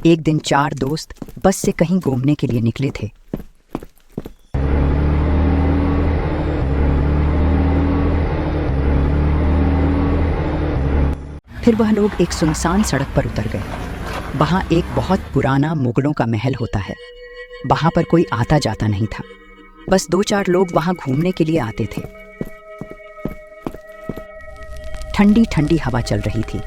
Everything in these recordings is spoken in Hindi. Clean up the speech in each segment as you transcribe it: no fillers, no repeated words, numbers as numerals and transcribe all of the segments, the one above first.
एक दिन 4 दोस्त बस से कहीं घूमने के लिए निकले थे। फिर वह लोग एक सुनसान सड़क पर उतर गए। वहां एक बहुत पुराना मुगलों का महल होता है। वहां पर कोई आता जाता नहीं था, बस 2-4 लोग वहां घूमने के लिए आते थे। ठंडी ठंडी हवा चल रही थी,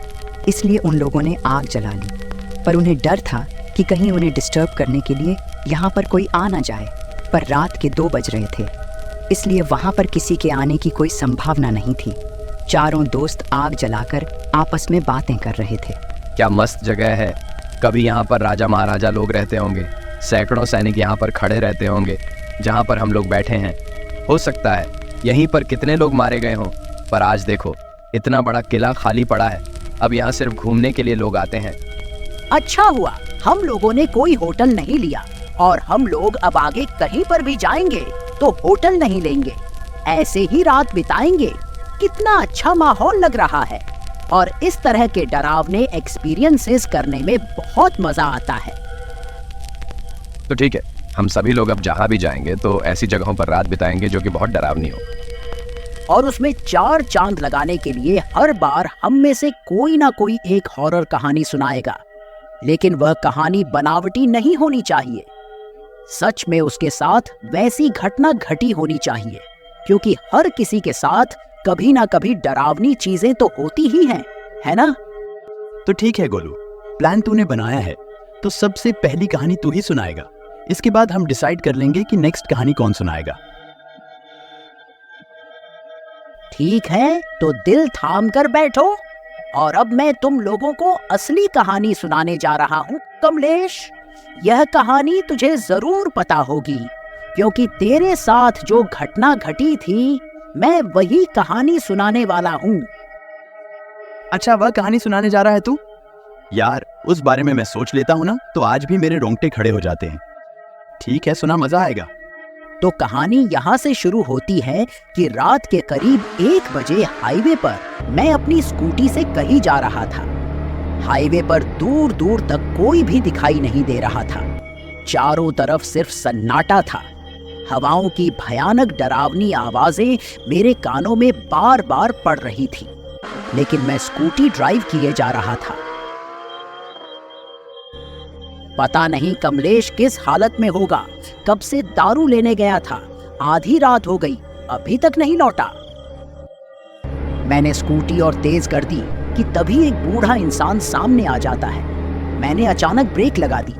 इसलिए उन लोगों ने आग जला ली। पर उन्हें डर था कि कहीं उन्हें डिस्टर्ब करने के लिए यहाँ पर कोई आ ना जाए। पर रात के 2 बज रहे थे, इसलिए वहाँ पर किसी के आने की कोई संभावना नहीं थी। चारों दोस्त आग जलाकर आपस में बातें कर रहे थे। क्या मस्त जगह है। कभी यहाँ पर राजा महाराजा लोग रहते होंगे। सैकड़ों सैनिक यहाँ पर खड़े रहते होंगे जहाँ पर हम लोग बैठे हैं। हो सकता है यहीं पर कितने लोग मारे गए हों। पर आज देखो, इतना बड़ा किला खाली पड़ा है। अब यहाँ सिर्फ घूमने के लिए लोग आते हैं। अच्छा हुआ हम लोगों ने कोई होटल नहीं लिया, और हम लोग अब आगे कहीं पर भी जाएंगे तो होटल नहीं लेंगे, ऐसे ही रात बिताएंगे। कितना अच्छा माहौल लग रहा है, और इस तरह के डरावने एक्सपीरियंसेस करने में बहुत मजा आता है। तो ठीक है, हम सभी लोग अब जहाँ भी जाएंगे तो ऐसी जगहों पर रात बिताएंगे जो कि बहुत डरावनी हो। और उसमें 4 चांद लगाने के लिए हर बार हम में से कोई ना कोई एक हॉरर कहानी सुनाएगा, लेकिन वह कहानी बनावटी नहीं होनी चाहिए। सच में उसके साथ वैसी घटना घटी होनी चाहिए, क्योंकि हर किसी के साथ कभी ना कभी डरावनी चीजें तो होती ही हैं, है ना? तो ठीक है गोलू, प्लान तूने बनाया है तो सबसे पहली कहानी तू ही सुनाएगा। इसके बाद हम डिसाइड कर लेंगे कि नेक्स्ट कहानी कौन सुनाएगा। ठीक है, तो दिल थाम कर बैठो, और अब मैं तुम लोगों को असली कहानी सुनाने जा रहा हूँ। कमलेश, यह कहानी तुझे जरूर पता होगी, क्योंकि तेरे साथ जो घटना घटी थी मैं वही कहानी सुनाने वाला हूँ। अच्छा, वह कहानी सुनाने जा रहा है तू? यार, उस बारे में मैं सोच लेता हूँ ना तो आज भी मेरे रोंगटे खड़े हो जाते हैं। ठीक है, सुना, मजा आएगा। तो कहानी यहाँ से शुरू होती है कि रात के करीब 1 बजे हाईवे पर मैं अपनी स्कूटी से कहीं जा रहा था। हाईवे पर दूर दूर तक कोई भी दिखाई नहीं दे रहा था। चारों तरफ सिर्फ सन्नाटा था। हवाओं की भयानक डरावनी आवाजें मेरे कानों में बार बार पड़ रही थी, लेकिन मैं स्कूटी ड्राइव किए जा रहा था। पता नहीं कमलेश किस हालत में होगा। कब से दारू लेने गया था, आधी रात हो गई, अभी तक नहीं लौटा। मैंने स्कूटी और तेज कर दी कि तभी एक बूढ़ा इंसान सामने आ जाता है। मैंने अचानक ब्रेक लगा दी।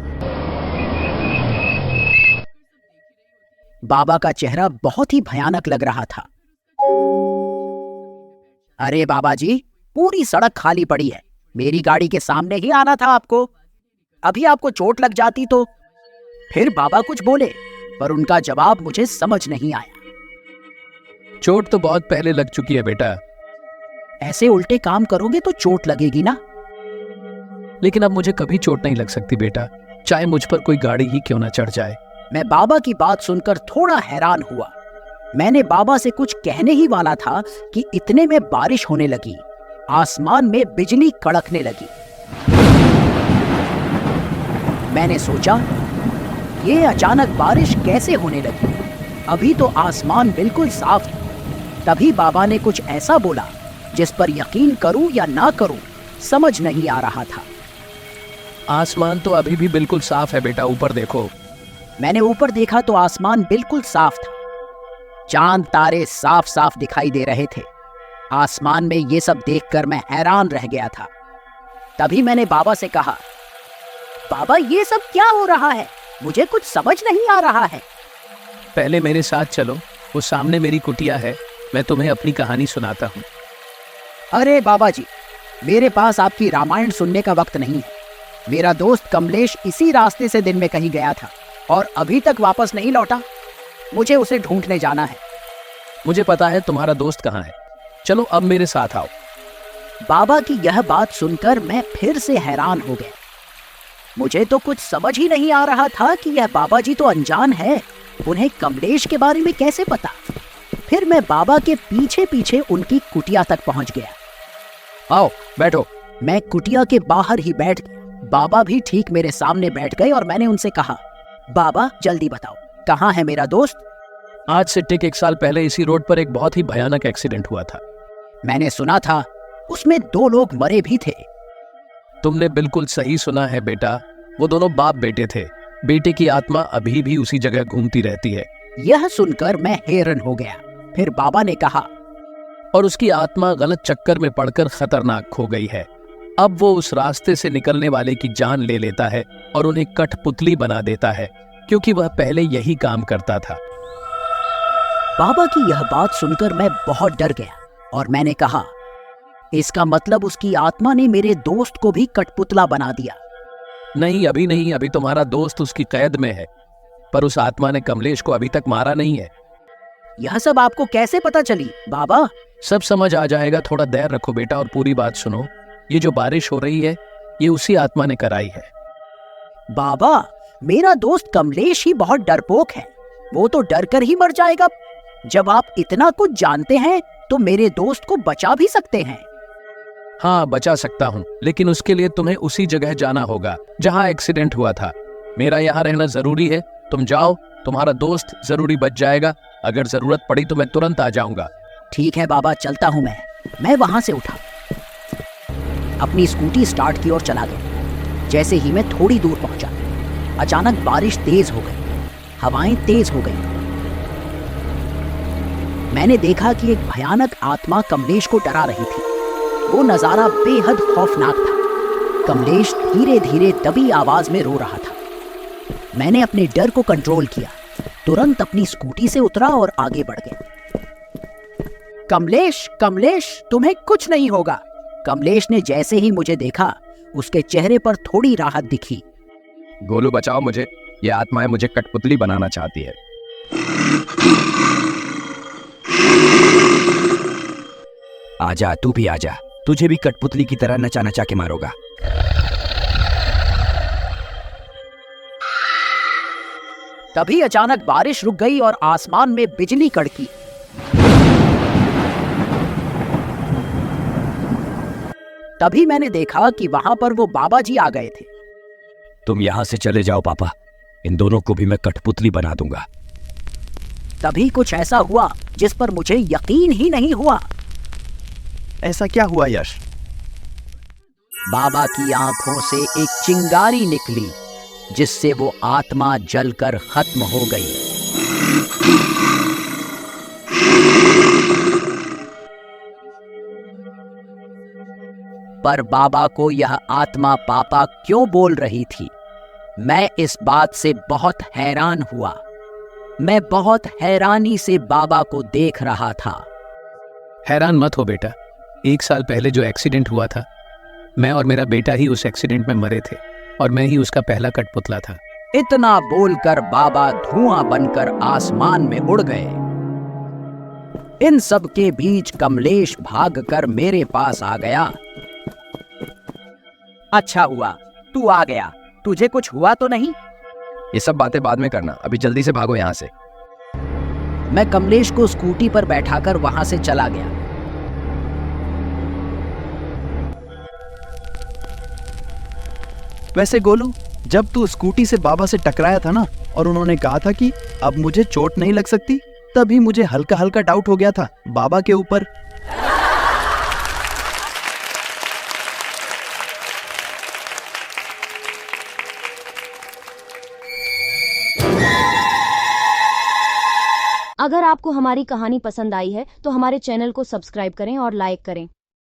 बाबा का चेहरा बहुत ही भयानक लग रहा था। अरे बाबा जी, पूरी सड़क खाली पड़ी है, मेरी गाड़ी के सामने ही आना था आपको। अभी आपको चोट लग जाती तो। फिर बाबा कुछ बोले, पर उनका जवाब मुझे समझ नहीं आया। चोट तो बहुत पहले लग चुकी है बेटा। ऐसे उल्टे काम करोगे तो चोट लगेगी ना। लेकिन अब मुझे कभी चोट नहीं लग सकती बेटा, चाहे मुझ पर कोई गाड़ी ही क्यों ना चढ़ जाए। मैं बाबा की बात सुनकर थोड़ा हैरान हुआ। मैंने बाबा से कुछ कहने ही वाला था कि इतने में बारिश होने लगी। आसमान में बिजली कड़कने लगी। मैंने सोचा, ये अचानक बारिश कैसे होने लगी? अभी तो आसमान बिल्कुल साफ था। तभी बाबा ने कुछ ऐसा बोला जिस पर यकीन करूं या ना करूं समझ नहीं आ रहा था। आसमान तो अभी भी बिल्कुल साफ है बेटा, ऊपर देखो। मैंने ऊपर देखा तो आसमान बिल्कुल साफ था। चांद तारे साफ साफ दिखाई दे रहे थे। आसमान में ये सब देखकर मैं हैरान रह गया था। तभी मैंने बाबा से कहा, बाबा ये सब क्या हो रहा है? मुझे कुछ समझ नहीं आ रहा है। पहले मेरे साथ चलो, वो सामने मेरी कुटिया है, मैं तुम्हें अपनी कहानी सुनाता हूँ। अरे बाबा जी, मेरे पास आपकी रामायण सुनने का वक्त नहीं है। मेरा दोस्त कमलेश इसी रास्ते से दिन में कहीं गया था और अभी तक वापस नहीं लौटा। मुझे उसे ढूंढने जाना है। मुझे पता है तुम्हारा दोस्त कहाँ है, चलो अब मेरे साथ आओ। बाबा की यह बात सुनकर मैं फिर से हैरान हो गया। मुझे तो कुछ समझ ही नहीं आ रहा था कि यह बाबा जी तो अनजान है, उन्हें कमलेश के बारे में कैसे पता। फिर मैं बाबा के पीछे पीछे उनकी कुटिया तक पहुंच गया। आओ बैठो। मैं कुटिया के बाहर ही बैठ गया। बाबा भी ठीक मेरे सामने बैठ गए और मैंने उनसे कहा, बाबा जल्दी बताओ, कहाँ है मेरा दोस्त? आज से ठीक 1 साल पहले इसी रोड पर एक बहुत ही भयानक एक्सीडेंट हुआ था। मैंने सुना था उसमें 2 लोग मरे भी थे। तुमने बिल्कुल सही सुना है बेटा, वो दोनों बाप बेटे थे। बेटे की आत्मा अभी भी उसी जगह घूमती रहती है। यह सुनकर मैं हैरान हो गया। फिर बाबा ने कहा, और उसकी आत्मा गलत चक्कर में पड़कर खतरनाक हो गई है। अब वो उस रास्ते से निकलने वाले की जान ले लेता है और उन्हें कठपुतली बना देता है, क्योंकि वह पहले यही काम करता था। बाबा की यह बात सुनकर मैं बहुत डर गया और मैंने कहा, इसका मतलब उसकी आत्मा ने मेरे दोस्त को भी कठपुतला बना दिया। नहीं, अभी नहीं, अभी तुम्हारा दोस्त उसकी कैद में है, पर उस आत्मा ने कमलेश को अभी तक मारा नहीं है। यह सब आपको कैसे पता चली बाबा? सब समझ आ जाएगा, थोड़ा धैर्य रखो बेटा और पूरी बात सुनो। ये जो बारिश हो रही है, ये उसी आत्मा ने कराई है। बाबा, मेरा दोस्त कमलेश ही बहुत डरपोक है, वो तो डर कर ही मर जाएगा। जब आप इतना कुछ जानते हैं तो मेरे दोस्त को बचा भी सकते हैं। हाँ, बचा सकता हूँ, लेकिन उसके लिए तुम्हें उसी जगह जाना होगा जहाँ एक्सीडेंट हुआ था। मेरा यहाँ रहना जरूरी है, तुम जाओ, तुम्हारा दोस्त जरूरी बच जाएगा। अगर जरूरत पड़ी तो मैं तुरंत आ जाऊंगा। ठीक है बाबा, चलता हूँ मैं वहां से उठा, अपनी स्कूटी स्टार्ट की और चला गया। जैसे ही मैं थोड़ी दूर पहुंचा, अचानक बारिश तेज हो गई, हवाएं तेज हो गई। मैंने देखा कि एक भयानक आत्मा कमलेश को डरा रही थी। वो नजारा बेहद खौफनाक था। कमलेश धीरे धीरे दबी आवाज में रो रहा था। मैंने अपने डर को कंट्रोल किया, तुरंत अपनी स्कूटी से उतरा और आगे बढ़ गया। कमलेश, कमलेश, तुम्हें कुछ नहीं होगा। कमलेश ने जैसे ही मुझे देखा, उसके चेहरे पर थोड़ी राहत दिखी। गोलू बचाओ मुझे, ये आत्माएं मुझे कठपुतली बनाना चाहती है। आजा, तू भी आजा, तुझे भी कठपुतली की तरह नचा नचा के मारूंगा। तभी अचानक बारिश रुक गई और आसमान में बिजली कड़की। तभी मैंने देखा कि वहां पर वो बाबा जी आ गए थे। तुम यहां से चले जाओ पापा, इन दोनों को भी मैं कठपुतली बना दूंगा। तभी कुछ ऐसा हुआ जिस पर मुझे यकीन ही नहीं हुआ। ऐसा क्या हुआ यश? बाबा की आंखों से एक चिंगारी निकली, जिससे वो आत्मा जलकर खत्म हो गई। पर बाबा को यह आत्मा पापा क्यों बोल रही थी, मैं इस बात से बहुत हैरान हुआ। मैं बहुत हैरानी से बाबा को देख रहा था। हैरान मत हो बेटा, 1 साल पहले जो एक्सीडेंट हुआ था, मैं और मेरा बेटा ही उस एक्सीडेंट में मरे थे और मैं ही उसका पहला कठपुतला था। इतना बोलकर बाबा धुआं बनकर आसमान में उड़ गए। इन सब के बीच कमलेश भागकर मेरे पास आ गया। अच्छा हुआ तू आ गया, तुझे कुछ हुआ तो नहीं? ये सब बातें बाद में करना, अभी जल्दी से भागो यहाँ से। मैं कमलेश को स्कूटी पर बैठाकर वहां से चला गया। वैसे गोलू, जब तू स्कूटी से बाबा से टकराया था ना, और उन्होंने कहा था कि अब मुझे चोट नहीं लग सकती, तभी मुझे हल्का हल्का डाउट हो गया था बाबा के ऊपर। अगर आपको हमारी कहानी पसंद आई है तो हमारे चैनल को सब्सक्राइब करें और लाइक करें।